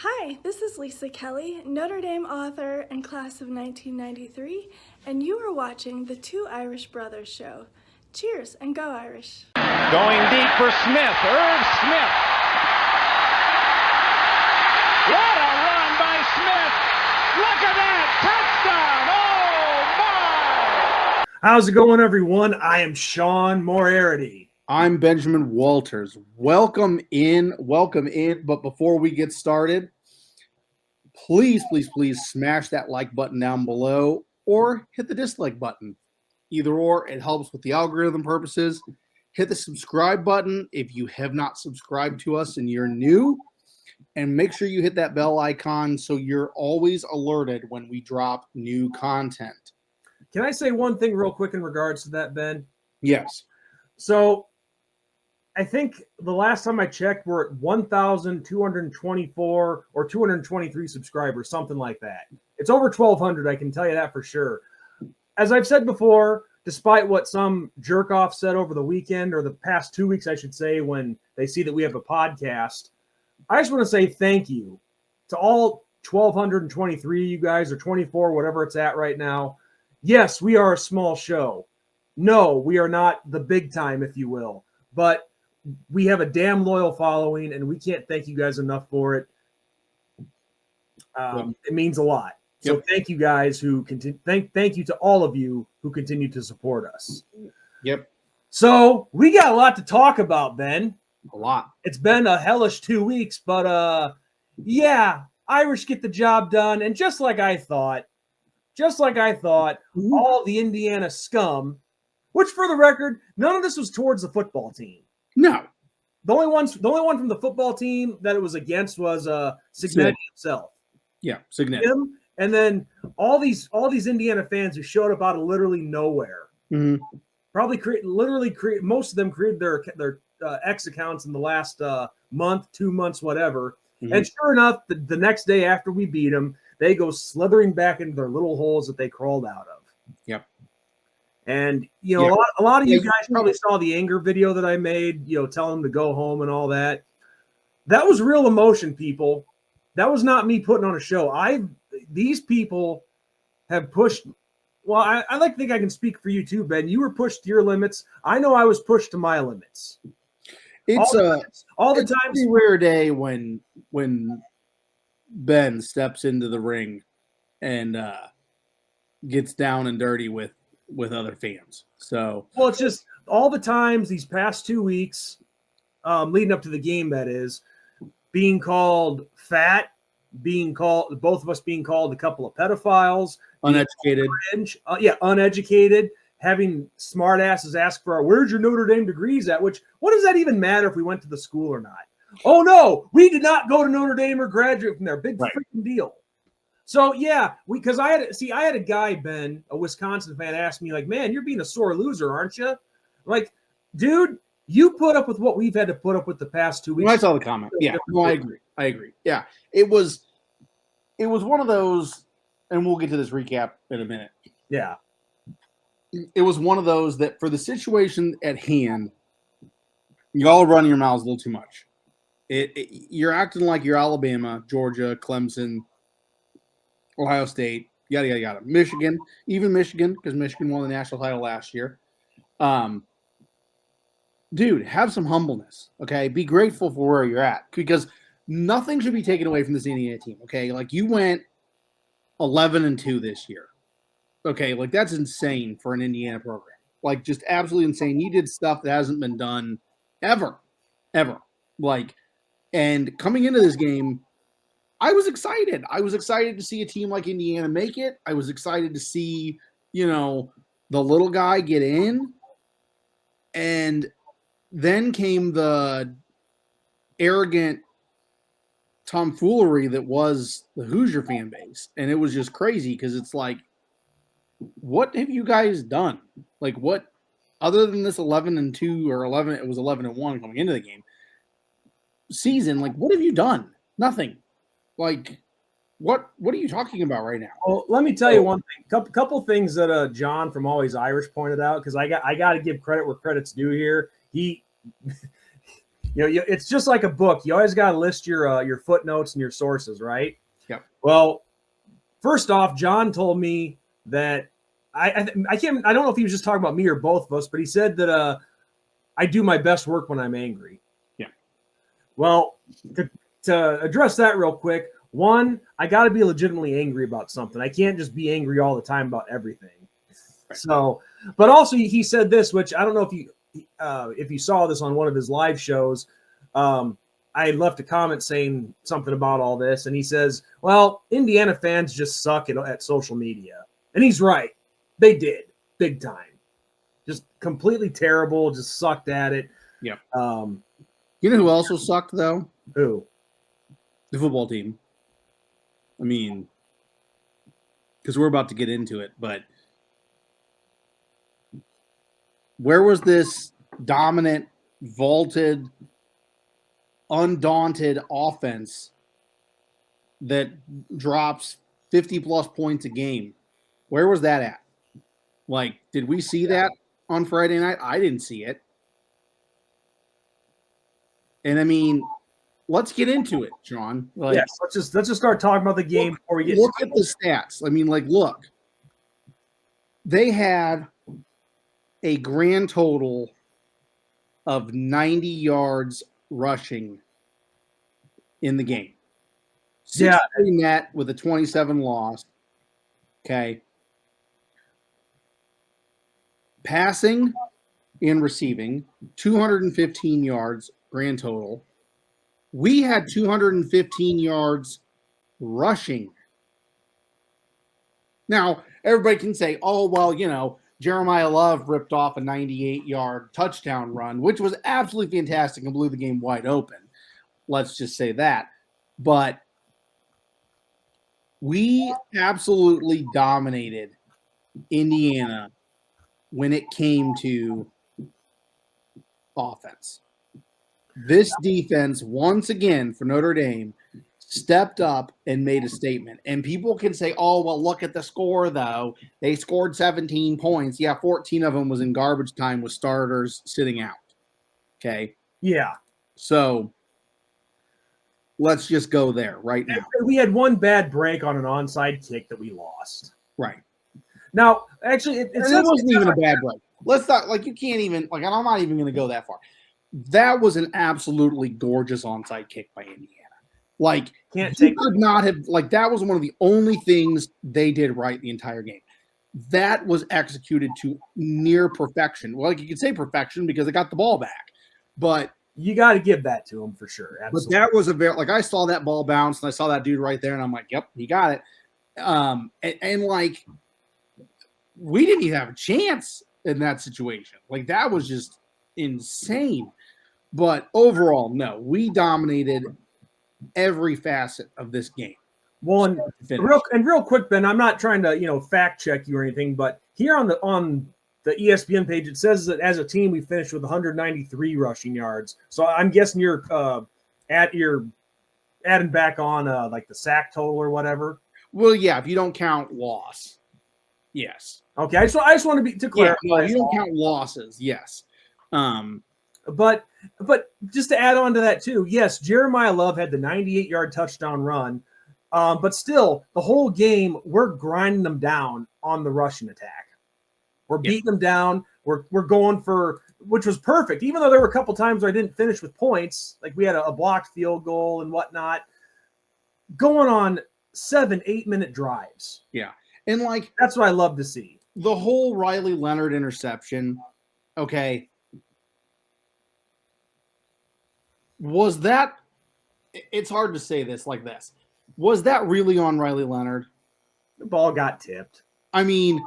Hi, this is Lisa Kelly, Notre Dame author and class of 1993, and you are watching the Two Irish Brothers show. Cheers and go Irish. Going deep for Smith. Irv Smith. What a run by Smith. Look at that. Touchdown. Oh, my. How's it going, everyone? I am Sean Moriarty. I'm Benjamin Walters. Welcome in. But before we get started, please smash that like button down below or hit the dislike button. Either or, it helps with the algorithm purposes. Hit the subscribe button if you have not subscribed to us and you're new. And make sure you hit that bell icon so you're always alerted when we drop new content. Can I say one thing real quick in regards to that, Ben? Yes. So I think the last time I checked, we're at 1,224 or 223 subscribers, something like that. It's over 1,200, I can tell you that for sure. As I've said before, despite what some jerk-off said over the weekend, or the past 2 weeks, I should say, when they see that we have a podcast, I just want to say thank you to all 1,223 you guys, or 24, whatever it's at right now. Yes, we are a small show. No, we are not the big time, if you will. But we have a damn loyal following, and we can't thank you guys enough for it. It means a lot. So thank you guys who continue. Thank you to all of you who continue to support us. Yep. So we got a lot to talk about, Ben. A lot. It's been a hellish 2 weeks, but yeah, Irish get the job done, and just like I thought, all the Indiana scum, which for the record, none of this was towards the football team. No. The only one from the football team that it was against was Signetti himself. Yeah, Signetti. Him, and then all these Indiana fans who showed up out of literally nowhere. Mm-hmm. Probably most of them created their X accounts in the last month, 2 months, whatever. Mm-hmm. And sure enough, the next day after we beat them, they go slithering back into their little holes that they crawled out of. Yep. And, you know, a lot of you guys probably saw the anger video that I made, you know, telling them to go home and all that. That was real emotion, people. That was not me putting on a show. These people have pushed. Well, I like to think I can speak for you too, Ben. You were pushed to your limits. I know I was pushed to my limits. It's a rare day when Ben steps into the ring and gets down and dirty with other fans. So, well, it's just all the times these past 2 weeks, leading up to the game, that is, being called fat, both of us being called a couple of pedophiles, uneducated, uneducated, having smart asses ask for where's your Notre Dame degrees at? Which, what does that even matter if we went to the school or not? Oh no, we did not go to Notre Dame or graduate from there. Big freaking deal. So yeah, because I had a guy, Ben, a Wisconsin fan, ask me like, "Man, you're being a sore loser, aren't you?" Like, dude, you put up with what we've had to put up with the past 2 weeks. I saw the comment. Yeah, no, I agree. Yeah, it was one of those, and we'll get to this recap in a minute. Yeah, it was one of those that for the situation at hand, y'all are running your mouths a little too much. You're acting like you're Alabama, Georgia, Clemson, Ohio State, yada. Michigan, because Michigan won the national title last year. Dude, have some humbleness, okay? Be grateful for where you're at, because nothing should be taken away from this Indiana team, okay? Like, you went 11-2 this year, okay? Like, that's insane for an Indiana program. Like, just absolutely insane. You did stuff that hasn't been done ever. Like, and coming into this game, I was excited. I was excited to see a team like Indiana make it. I was excited to see, you know, the little guy get in. And then came the arrogant tomfoolery that was the Hoosier fan base. And it was just crazy because it's like, what have you guys done? Like, what, other than this 11-2 or 11, it was 11-1 coming into the game season, like, what have you done? Nothing. Like, what are you talking about right now? Well, let me tell you one thing. Couple things that John from Always Irish pointed out, because I got to give credit where credit's due here. it's just like a book. You always got to list your footnotes and your sources, right? Yep. Well, first off, John told me that I don't know if he was just talking about me or both of us, but he said that I do my best work when I'm angry. Yeah. Well, to address that real quick, one, I got to be legitimately angry about something. I can't just be angry all the time about everything. Right. So, but also he said this, which I don't know if you saw this on one of his live shows. I left a comment saying something about all this, and he says, well, Indiana fans just suck at social media. And he's right. They did, big time. Just completely terrible, just sucked at it. Yeah. You know who also sucked, though? Who? The football team. I mean, because we're about to get into it, but where was this dominant, vaulted, undaunted offense that drops 50-plus points a game? Where was that at? Like, did we see that on Friday night? I didn't see it. And I mean, let's get into it, Sean. Like, yes, let's just start talking about the game before we get. Look at the stats. I mean, like, look, they had a grand total of 90 yards rushing in the game. 60 net with a 27 loss. Okay. Passing and receiving, 215 yards grand total. We had 215 yards rushing. Now, everybody can say, oh, well, Jeremiah Love ripped off a 98-yard touchdown run, which was absolutely fantastic and blew the game wide open. Let's just say that. But we absolutely dominated Indiana when it came to offense. This defense, once again, for Notre Dame, stepped up and made a statement. And people can say, oh, well, look at the score, though. They scored 17 points. Yeah, 14 of them was in garbage time with starters sitting out. Okay? Yeah. So let's just go there right now. We had one bad break on an onside kick that we lost. Right. Now, actually, it wasn't even a bad break. Let's not, you can't even, I'm not even going to go that far. That was an absolutely gorgeous onside kick by Indiana. Could not have, that was one of the only things they did right the entire game. That was executed to near perfection. Well, you could say perfection because they got the ball back, but you got to give that to them for sure. Absolutely. But that was a very, I saw that ball bounce and I saw that dude right there and I'm like, yep, he got it. And we didn't even have a chance in that situation. That was just insane. But overall, no, we dominated every facet of this game. Well, and real quick, Ben, I'm not trying to fact check you or anything, but here on the ESPN page, it says that as a team we finished with 193 rushing yards. So I'm guessing you're adding back on the sack total or whatever. Well, yeah, if you don't count loss, yes. Okay, I just want to clarify. Yeah, if you don't count losses, yes. But just to add on to that too, yes, Jeremiah Love had the 98-yard touchdown run, but still the whole game we're grinding them down on the rushing attack. We're beating them down. We're going for, which was perfect. Even though there were a couple times where I didn't finish with points, like we had a blocked field goal and whatnot, going on 7-8 minute drives. Yeah, and that's what I love to see. The whole Riley Leonard interception. Okay. Was that, it's hard to say this like this. Was that really on Riley Leonard? The ball got tipped. I mean,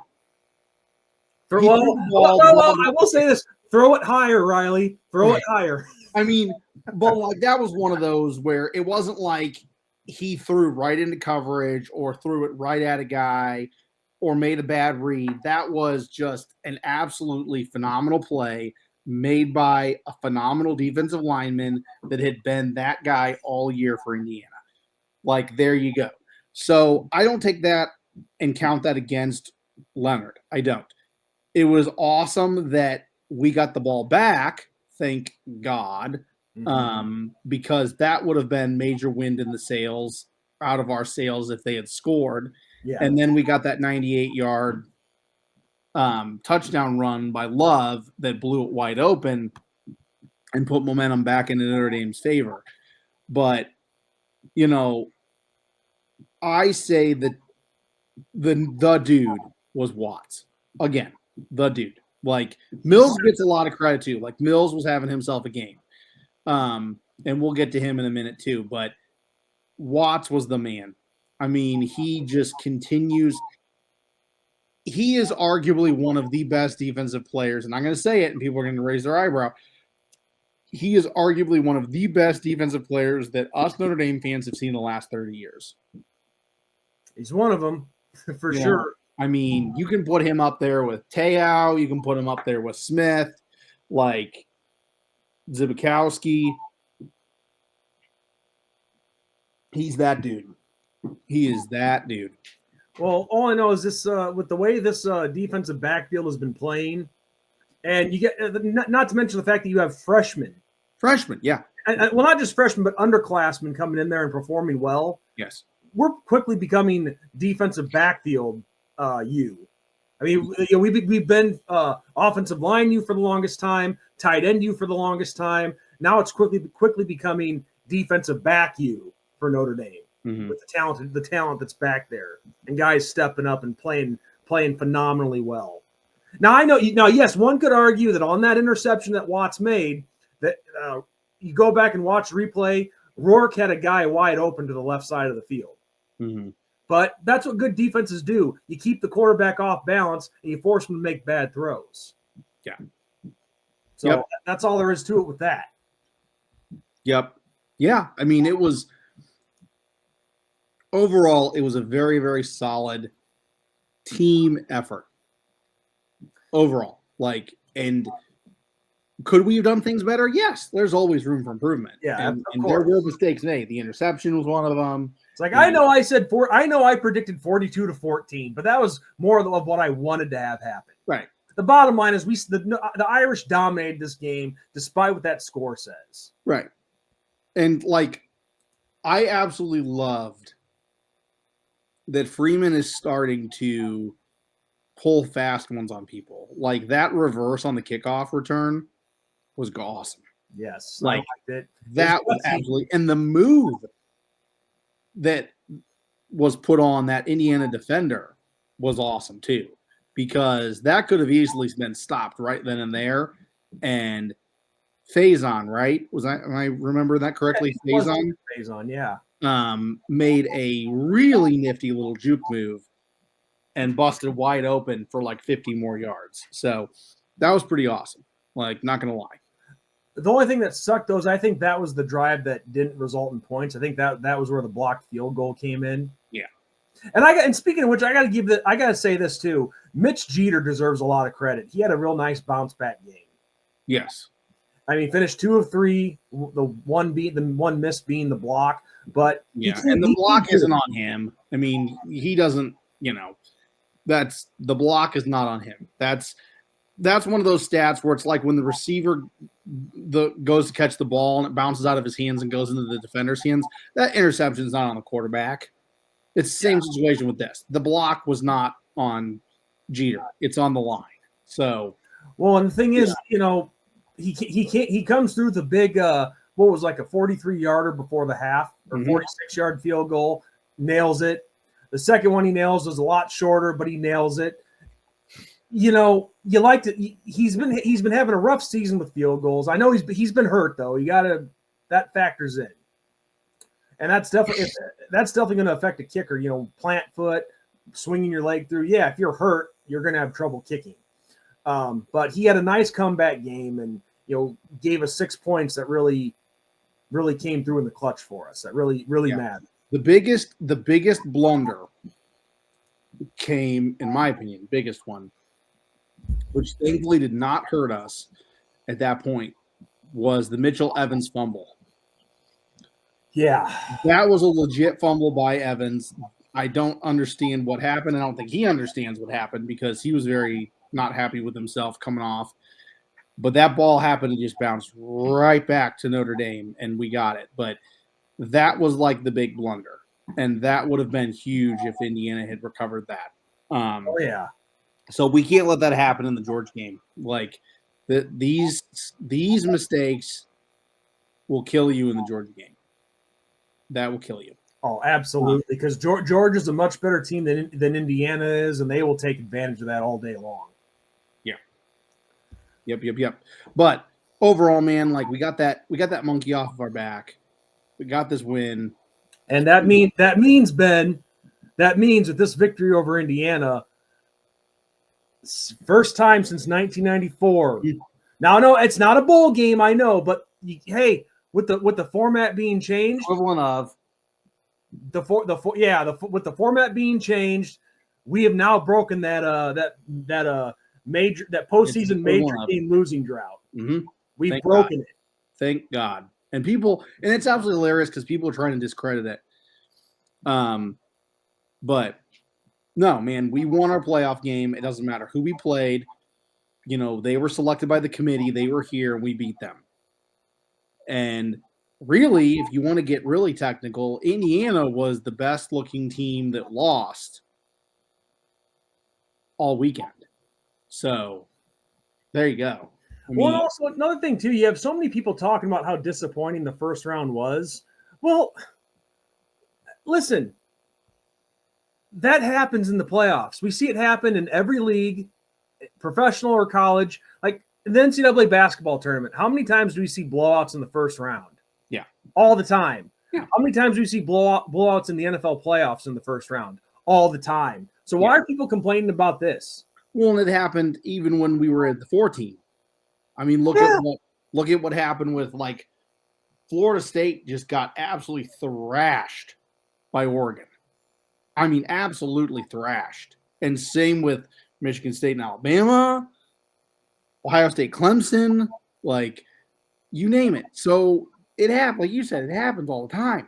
I will say this. Throw it higher, Riley. Throw it higher. I mean, but that was one of those where it wasn't like he threw right into coverage or threw it right at a guy or made a bad read. That was just an absolutely phenomenal play made by a phenomenal defensive lineman that had been that guy all year for Indiana. There you go. So I don't take that and count that against Leonard. I don't. It was awesome that we got the ball back, thank God. because that would have been major wind in the sails out of our sails if they had scored. Yeah. And then we got that 98-yard touchdown run by Love that blew it wide open and put momentum back into Notre Dame's favor. But, you know, I say that the dude was Watts. Again, the dude. Like, Mills gets a lot of credit too. Like, Mills was having himself a game. And we'll get to him in a minute too. But Watts was the man. I mean, he just continues. He is arguably one of the best defensive players. And I'm going to say it, and people are going to raise their eyebrow. He is arguably one of the best defensive players that us Notre Dame fans have seen in the last 30 years. He's one of them, for sure. I mean, you can put him up there with Te'o. You can put him up there with Smith, like Zibikowski. He's that dude. He is that dude. Well, all I know is this with the way this defensive backfield has been playing, and you get not to mention the fact that you have freshmen. Freshmen, yeah. And, well, not just freshmen, but underclassmen coming in there and performing well. Yes. We're quickly becoming defensive backfield you. I mean, we've been offensive line you for the longest time, tight end you for the longest time. Now it's quickly becoming defensive back you for Notre Dame with the talent that's back there and guys stepping up and playing phenomenally well. Now I know yes, one could argue that on that interception that Watts made, that you go back and watch replay, Rourke had a guy wide open to the left side of the field. But that's what good defenses do. You keep the quarterback off balance and you force him to make bad throws. Yeah. So that's all there is to it with that. Yep. Yeah. I mean, it was overall, it was a very, very solid team effort. Overall. Like, and could we have done things better? Yes. There's always room for improvement. Yeah. And there were mistakes made. The interception was one of them. It's like, I know I predicted 42-14, but that was more of what I wanted to have happen. Right. The bottom line is the Irish dominated this game despite what that score says. Right. And like, I absolutely loved that Freeman is starting to pull fast ones on people. Like that reverse on the kickoff return was awesome. Yes. Like that was absolutely, and the move that was put on that Indiana defender was awesome too, because that could have easily been stopped right then and there. And Faison, right? Am I remember that correctly? Yeah, Faison, yeah. Made a really nifty little juke move and busted wide open for like 50 more yards. So that was pretty awesome. Like, not gonna lie. The only thing that sucked though is I think that was the drive that didn't result in points. I think that was where the blocked field goal came in. Yeah. And speaking of which, I gotta say this too. Mitch Jeter deserves a lot of credit. He had a real nice bounce back game. Yes. I mean, finished 2 of 3. The one miss being the block, but and the block isn't on him. I mean, he doesn't. That's the block is not on him. That's one of those stats where it's like when the receiver goes to catch the ball and it bounces out of his hands and goes into the defender's hands. That interception is not on the quarterback. It's the same situation with this. The block was not on Jeter. It's on the line. So, well, and the thing is, he comes through the big what was like a 43-yarder before the half or 46-yard field goal, nails it. The second one he nails is a lot shorter, but he nails it. You like to. He's been having a rough season with field goals. I know he's been hurt though. That factors in, and that's definitely going to affect a kicker. Plant foot, swinging your leg through. Yeah, if you're hurt, you're going to have trouble kicking. But he had a nice comeback game, and gave us 6 points that really came through in the clutch for us. That really mattered. The biggest blunder came, in my opinion, biggest one, which thankfully did not hurt us at that point, was the Mitchell Evans fumble. Yeah. That was a legit fumble by Evans. I don't understand what happened. I don't think he understands what happened because he was very not happy with himself coming off. But that ball happened to just bounce right back to Notre Dame, and we got it. But that was like the big blunder, and that would have been huge if Indiana had recovered that. Oh yeah. So we can't let that happen in the Georgia game. Like these mistakes will kill you in the Georgia game. That will kill you. Oh, absolutely. Because Georgia's a much better team than Indiana is, and they will take advantage of that all day long. Yeah. Yep. But overall, man, like we got that monkey off of our back. We got this win. And that means Ben, with this victory over Indiana, first time since 1994. Now, no, it's not a bowl game, I know, but hey, with the format being changed, Equivalent of with the format being changed, we have now broken that postseason major game losing drought. Mm-hmm. We've broken it. Thank God. And it's absolutely hilarious because people are trying to discredit it. But no, man, we won our playoff game. It doesn't matter who we played. You know, they were selected by the committee. They were here, and we beat them. And really, if you want to get really technical, Indiana was the best looking team that lost all weekend. So there you go. Well, and also another thing too, you have so many people talking about how disappointing the first round was. Well, listen, that happens in the playoffs. We see it happen in every league, professional or college. Like the NCAA basketball tournament, how many times do we see blowouts in the first round? Yeah. All the time. Yeah. How many times do we see blowouts in the NFL playoffs in the first round? All the time. So why are people complaining about this? Well, and it happened even when we were at the 14. I mean, look at what happened with like Florida State just got absolutely thrashed by Oregon. I mean, absolutely thrashed. And same with Michigan State and Alabama, Ohio State, Clemson, like you name it. So it happens, like you said, it happens all the time.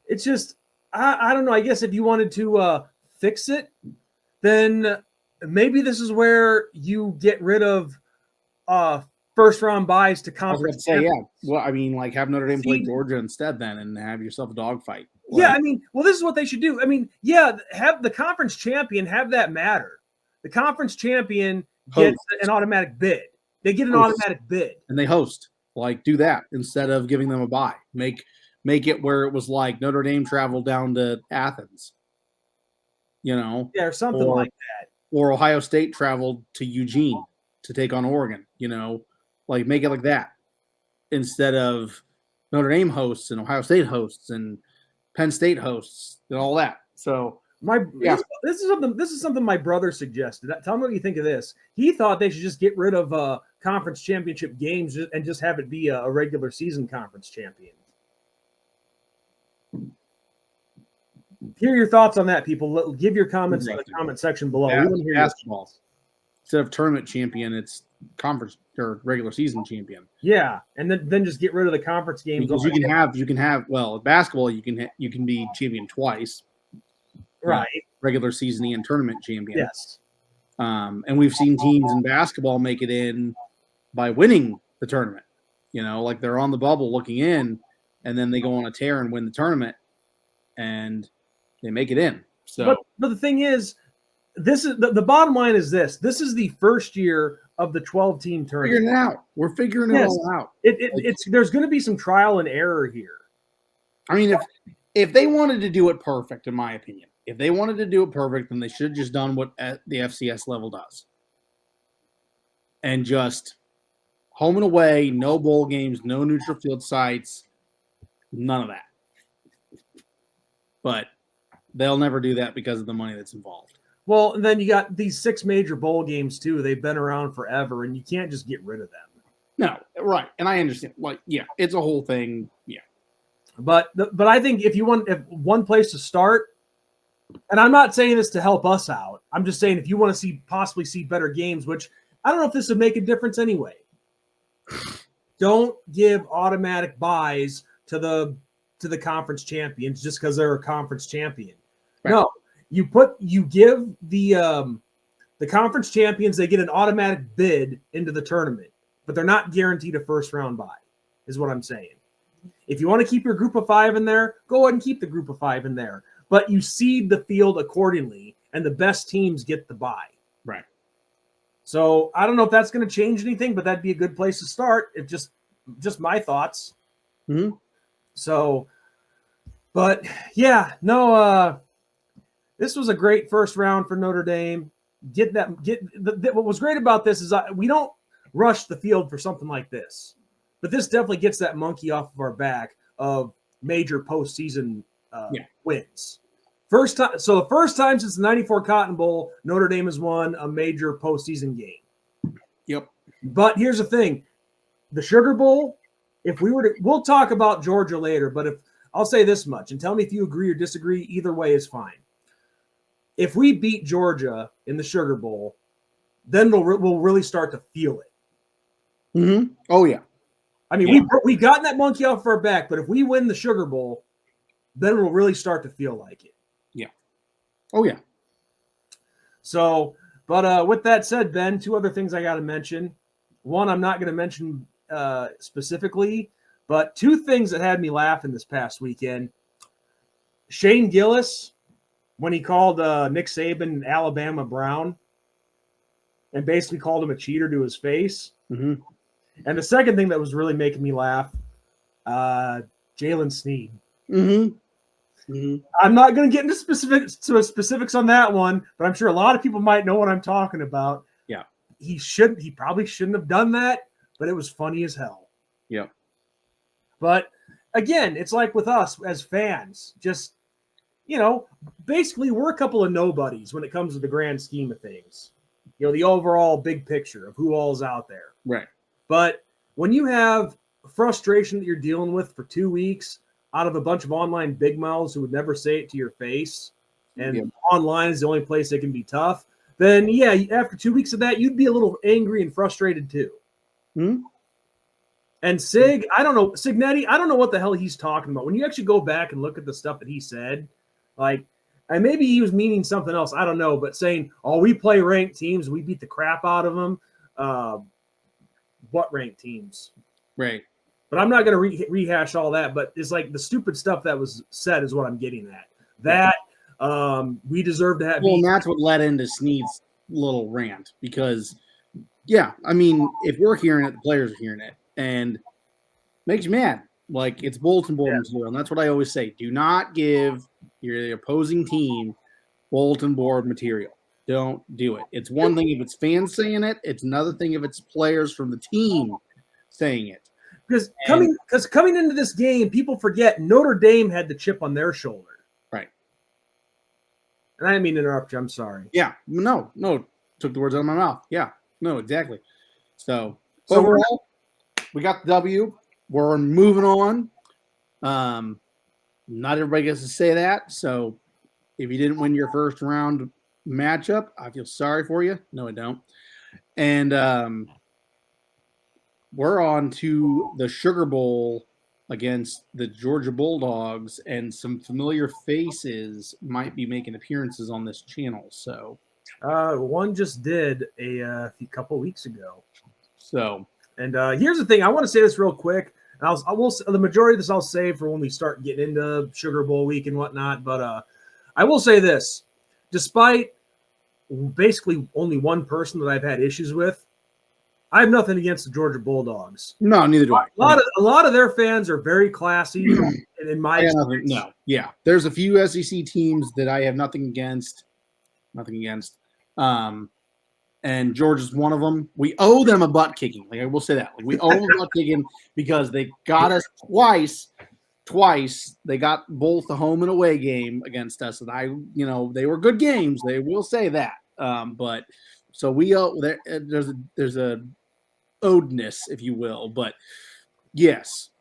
It's just, I don't know. I guess if you wanted to fix it, then maybe this is where you get rid of first round buys to conference. I was about to say, yeah. Well, I mean, like have Notre Dame play Georgia instead then and have yourself a dogfight. Like, yeah, I mean, well, this is what they should do. I mean, yeah, have the conference champion have that matter. The conference champion gets an automatic bid. They get an automatic bid. And they host. Like, do that instead of giving them a bye. Make it where it was like Notre Dame traveled down to Athens. You know? Yeah, or something like that. Or Ohio State traveled to Eugene to take on Oregon, you know? Like, make it like that. Instead of Notre Dame hosts and Ohio State hosts and Penn State hosts and all that. So this is something my brother suggested. Tell me what you think of this. He thought they should just get rid of conference championship games and just have it be a regular season conference champion. Hear your thoughts on that, people. Give your comments in the comment section below. Yeah, we want to hear basketball. Instead of tournament champion, it's conference or regular season champion. Yeah, and then just get rid of the conference games. Because you can have basketball you can be champion twice. Right. Regular season and tournament champion. Yes. And we've seen teams in basketball make it in by winning the tournament. You know, like they're on the bubble looking in, and then they go on a tear and win the tournament, and they make it in. So, but the thing is, this is the bottom line is this. This is the first year of the 12-team tournament. Figuring it out. We're figuring it all out. There's going to be some trial and error here. I mean, if they wanted to do it perfect, in my opinion, if they wanted to do it perfect, then they should have just done what the FCS level does. And just home and away, no bowl games, no neutral field sites, none of that. But they'll never do that because of the money that's involved. Well, and then you got these 6 major bowl games too. They've been around forever, and you can't just get rid of them. No, right. And I understand. Like, yeah, it's a whole thing. Yeah. But I think if one place to start, and I'm not saying this to help us out. I'm just saying if you want to possibly see better games, which I don't know if this would make a difference anyway. Don't give automatic buys to the conference champions just because they're a conference champion. Right. No, you give the The conference champions, they get an automatic bid into the tournament, but they're not guaranteed a first-round bye, is what I'm saying. If you want to keep your group of 5 in there, go ahead and keep the group of 5 in there. But you seed the field accordingly, and the best teams get the bye. Right. So I don't know if that's going to change anything, but that'd be a good place to start. If just my thoughts. Mm-hmm. So, but yeah, no. This was a great first round for Notre Dame. What was great about this is we don't rush the field for something like this, but this definitely gets that monkey off of our back of major postseason wins. First time, so the first time since the '94 Cotton Bowl, Notre Dame has won a major postseason game. Yep. But here's the thing: the Sugar Bowl. If we were to, we'll talk about Georgia later. But if I'll say this much, and tell me if you agree or disagree. Either way is fine. If we beat Georgia in the Sugar Bowl, then we'll really start to feel it. Mm-hmm. Oh, yeah. I mean, we've gotten that monkey off our back, but if we win the Sugar Bowl, then we'll really start to feel like it. Yeah. Oh, yeah. So, but with that said, Ben, 2 other things I got to mention. One, I'm not going to mention specifically, but 2 things that had me laughing this past weekend. Shane Gillis, when he called Nick Saban Alabama Brown and basically called him a cheater to his face. Mm-hmm. And the second thing that was really making me laugh, Jalen Sneed. Mm-hmm. Mm-hmm. I'm not going to get into specifics on that one, but I'm sure a lot of people might know what I'm talking about. Yeah. He probably shouldn't have done that, but it was funny as hell. Yeah. But again, it's like with us as fans, just, basically we're a couple of nobodies when it comes to the grand scheme of things. The overall big picture of who all's out there. Right. But when you have frustration that you're dealing with for 2 weeks out of a bunch of online big mouths who would never say it to your face, and online is the only place they can be tough, then yeah, after 2 weeks of that, you'd be a little angry and frustrated too. Hmm? And Signetti, I don't know what the hell he's talking about. When you actually go back and look at the stuff that he said, and maybe he was meaning something else, I don't know, but saying, oh, we play ranked teams, we beat the crap out of them. What ranked teams? Right. But I'm not going to rehash all that, but it's like the stupid stuff that was said is what I'm getting at. That we deserve to have. Well, and that's what led into Snead's little rant because, yeah, I mean, if we're hearing it, the players are hearing it, and makes you mad. Like, it's bulletin board material, and that's what I always say. Do not give the opposing team bulletin board material. Don't do it. It's one thing if it's fans saying it. It's another thing if it's players from the team saying it. Because coming into this game, people forget Notre Dame had the chip on their shoulder. Right. And I didn't mean to interrupt you. I'm sorry. Yeah. No. Took the words out of my mouth. Yeah. No, exactly. So overall, we got the W. We're moving on. Not everybody gets to say that. So if you didn't win your first round matchup, I feel sorry for you. No, I don't. And we're on to the Sugar Bowl against the Georgia Bulldogs, and some familiar faces might be making appearances on this channel. So one just did a couple weeks ago. So, and here's the thing. I want to say this real quick. The majority of this I'll save for when we start getting into Sugar Bowl week and whatnot. But I will say this: despite basically only one person that I've had issues with, I have nothing against the Georgia Bulldogs. No, neither do I. A lot of their fans are very classy, and in my experience, there's a few SEC teams that I have nothing against. And Georgia's one of them. We owe them a butt kicking. Like, I will say that. Like, we owe them a butt kicking because they got us twice. They got both a home and away game against us, and they were good games. They will say that. But so we owe there's a owedness, if you will. But yes,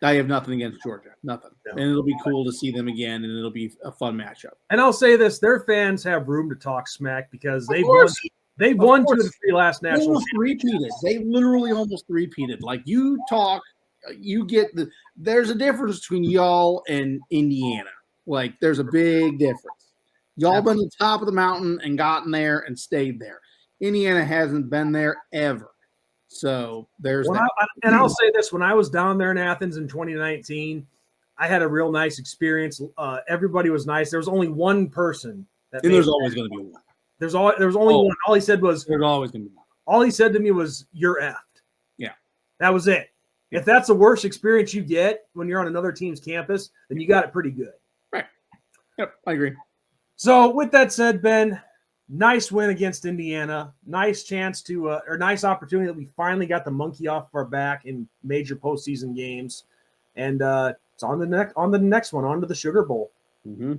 I have nothing against Georgia. Nothing. No. And it'll be cool to see them again, and it'll be a fun matchup. And I'll say this: their fans have room to talk smack because they've won 2 of the 3 last national championships. They literally almost repeated. Like, you talk, you get there's a difference between y'all and Indiana. Like, there's a big difference. Y'all been to the top of the mountain and gotten there and stayed there. Indiana hasn't been there ever. So there's that. And I'll say this: when I was down there in Athens in 2019, I had a real nice experience. Everybody was nice. There was only one person that. And there's always going to be one. There was only one. All he said was, "There's always going to be one." All he said to me was, "You're effed." Yeah, that was it. Yeah. If that's the worst experience you get when you're on another team's campus, then you got it pretty good. Right. Yep, I agree. So with that said, Ben, nice win against Indiana. Nice chance to, or nice opportunity that we finally got the monkey off of our back in major postseason games, and it's on the next one, on to the Sugar Bowl. Mm-hmm.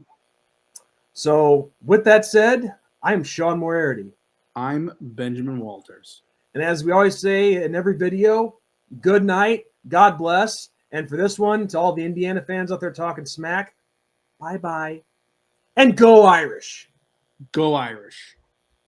So with that said, I'm Sean Moriarty. I'm Benjamin Walters. And as we always say in every video, good night, God bless, and for this one, to all the Indiana fans out there talking smack, bye-bye, and go Irish. Go Irish.